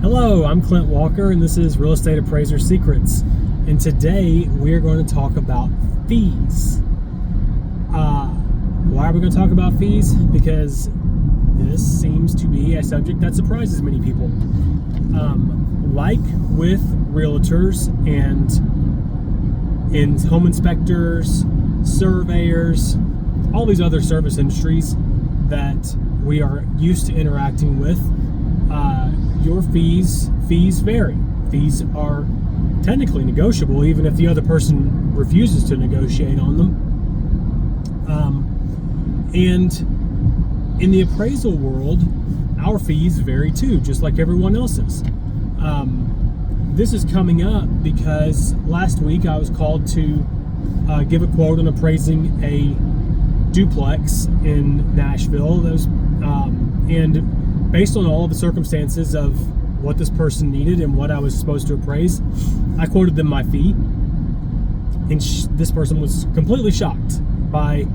Hello, I'm Clint Walker, and this is Real Estate Appraiser Secrets. And today we are going to talk about fees. Why are we going to talk about fees? Because this seems to be a subject that surprises many people. Like with realtors and home inspectors, surveyors, all these other service industries that we are used to interacting with, your fees vary. Fees are technically negotiable, even if the other person refuses to negotiate on them. And in the appraisal world, our fees vary too, just like everyone else's. This is coming up because last week I was called to give a quote on appraising a duplex in Nashville. That was, and based on all of the circumstances of what this person needed and what I was supposed to appraise, I quoted them my fee. And this person was completely shocked by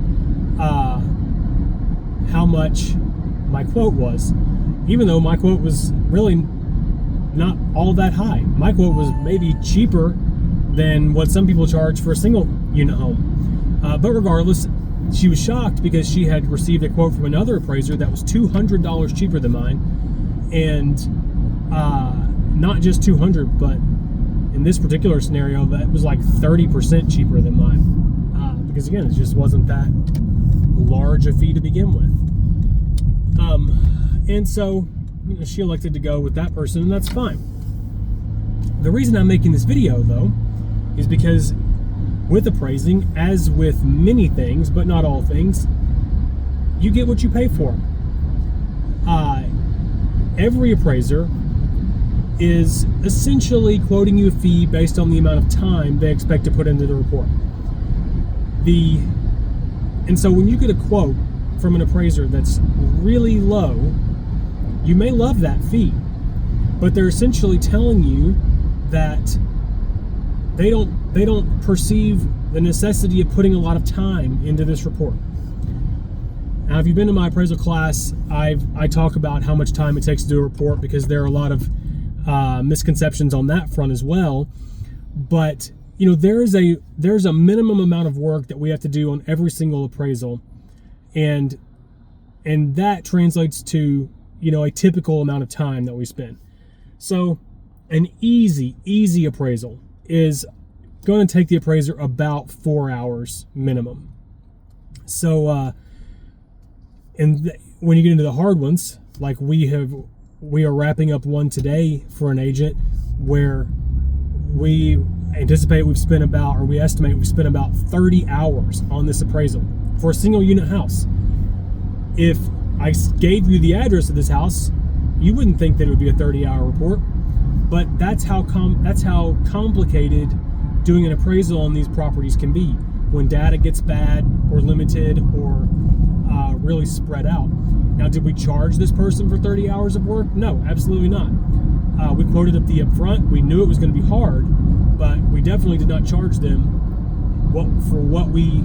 how much my quote was, even though my quote was really not all that high. My quote was maybe cheaper than what some people charge for a single unit home. But regardless, she was shocked because she had received a quote from another appraiser that was $200 cheaper than mine. And not just 200, but in this particular scenario, that was like 30% cheaper than mine. Because again, it just wasn't that large a fee to begin with. And so she elected to go with that person, and that's fine. The reason I'm making this video, though, is because with appraising, as with many things, but not all things, you get what you pay for. Every appraiser is essentially quoting you a fee based on the amount of time they expect to put into the report. And so when you get a quote from an appraiser that's really low, you may love that fee, but they're essentially telling you that they don't perceive the necessity of putting a lot of time into this report. Now, if you've been to my appraisal class, I talk about how much time it takes to do a report, because there are a lot of misconceptions on that front as well. But you know, there's a minimum amount of work that we have to do on every single appraisal, and that translates to, you know, a typical amount of time that we spend. So an easy appraisal is going to take the appraiser about 4 hours minimum. So when you get into the hard ones, like we are wrapping up one today for an agent where we estimate we've spent about 30 hours on this appraisal for a single unit house. If I gave you the address of this house, you wouldn't think that it would be a 30-hour report, but that's how complicated doing an appraisal on these properties can be when data gets bad or limited or really spread out. Now, did we charge this person for 30 hours of work? No, absolutely not. We quoted up the upfront. We knew it was going to be hard, but we definitely did not charge them for what we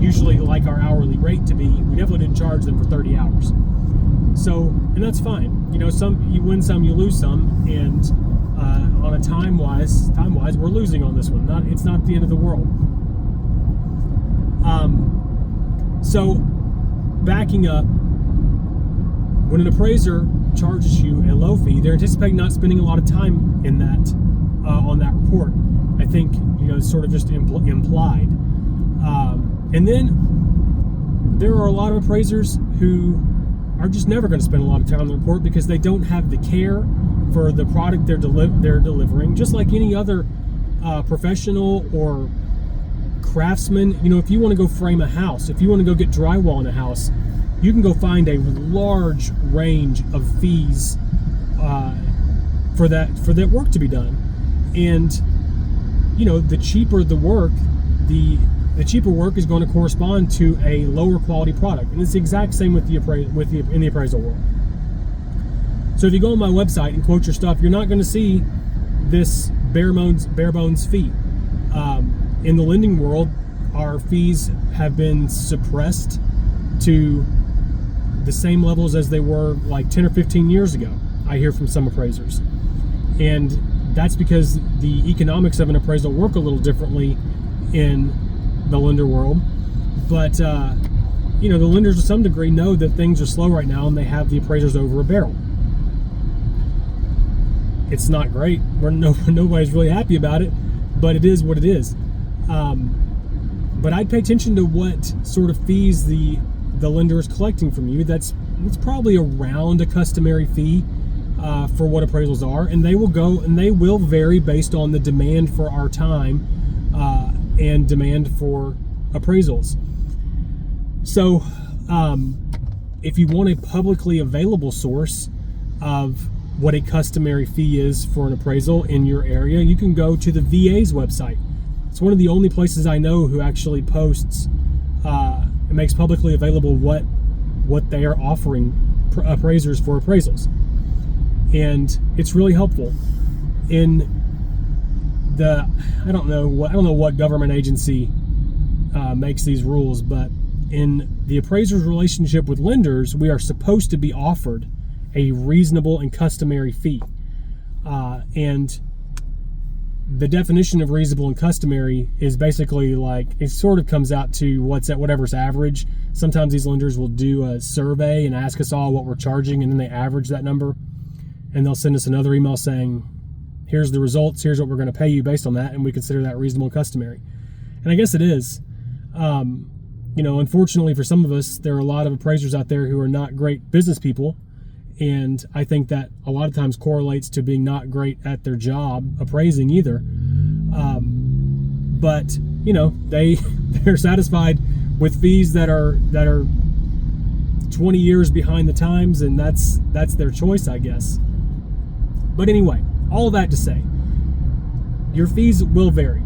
usually like our hourly rate to be. We definitely didn't charge them for 30 hours. So, and that's fine. You know, you win some, you lose some, and on a time-wise, we're losing on this one. It's not the end of the world. So, backing up, when an appraiser charges you a low fee, they're anticipating not spending a lot of time in that on that report. I think, you know, it's sort of just implied. And then there are a lot of appraisers who are just never going to spend a lot of time on the report because they don't have the care for the product they're delivering. Just like any other professional or craftsman, you know, if you want to go frame a house, if you want to go get drywall in a house, you can go find a large range of fees for that work to be done. And you know, the cheaper the work, the cheaper work is going to correspond to a lower quality product. And it's the exact same with in the appraisal world. So if you go on my website and quote your stuff, you're not going to see this bare bones fee. In the lending world, our fees have been suppressed to the same levels as they were like 10 or 15 years ago. I hear from some appraisers. And that's because the economics of an appraisal work a little differently in the lender world. But, the lenders to some degree know that things are slow right now and they have the appraisers over a barrel. It's not great. Nobody's really happy about it, but it is what it is. But I'd pay attention to what sort of fees the lender is collecting from you. It's probably around a customary fee for what appraisals are, and they will vary based on the demand for our time and demand for appraisals. So if you want a publicly available source of what a customary fee is for an appraisal in your area, you can go to the VA's website. It's one of the only places I know who actually posts and makes publicly available what they are offering appraisers for appraisals. And it's really helpful. In I don't know what government agency makes these rules, but in the appraiser's relationship with lenders, we are supposed to be offered a reasonable and customary fee. And the definition of reasonable and customary is basically like, it sort of comes out to whatever's average. Sometimes these lenders will do a survey and ask us all what we're charging, and then they average that number, and they'll send us another email saying, here's the results, here's what we're going to pay you based on that, and we consider that reasonable and customary. And I guess it is. Unfortunately for some of us, there are a lot of appraisers out there who are not great business people, and I think that a lot of times correlates to being not great at their job appraising either. But they're satisfied with fees that are 20 years behind the times, and that's their choice, I guess. But anyway, all that to say, your fees will vary.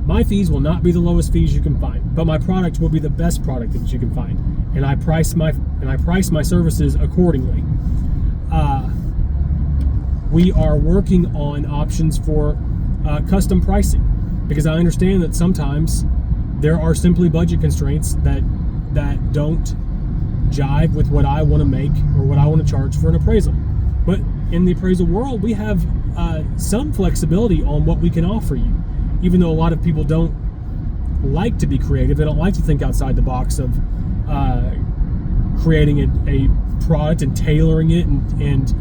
My fees will not be the lowest fees you can find, but my product will be the best product that you can find, and I price my services accordingly. We are working on options for custom pricing, because I understand that sometimes there are simply budget constraints that don't jive with what I want to make or what I want to charge for an appraisal. But in the appraisal world, we have some flexibility on what we can offer you, even though a lot of people don't like to be creative. They don't like to think outside the box of creating a product and tailoring it and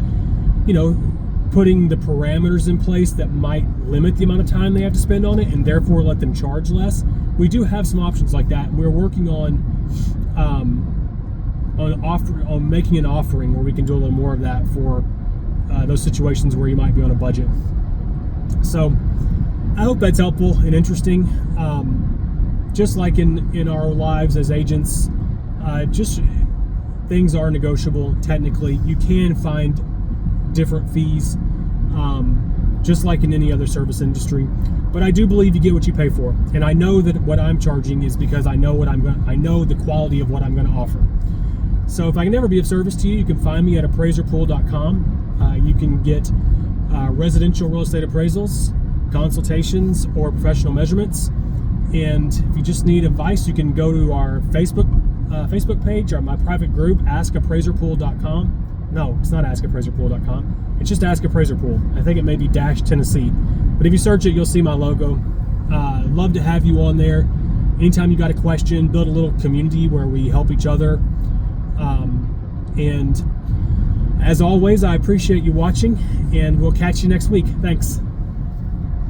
putting the parameters in place that might limit the amount of time they have to spend on it and therefore let them charge less. We do have some options like that, and we're working on making an offering where we can do a little more of that for those situations where you might be on a budget. So I hope that's helpful and interesting. Just like in our lives as agents, just things are negotiable. Technically, you can find different fees, just like in any other service industry. But I do believe you get what you pay for, and I know that what I'm charging is because I know the quality of what I'm going to offer. So if I can ever be of service to you, you can find me at appraiserpool.com. You can get residential real estate appraisals, consultations, or professional measurements. And if you just need advice, you can go to our Facebook page or my private group, askappraiserpool.com. No, it's not askappraiserpool.com. It's just Ask Appraiser Pool. I think it may be Tennessee. But if you search it, you'll see my logo. Love to have you on there. Anytime you got a question, build a little community where we help each other. And as always, I appreciate you watching, and we'll catch you next week. Thanks.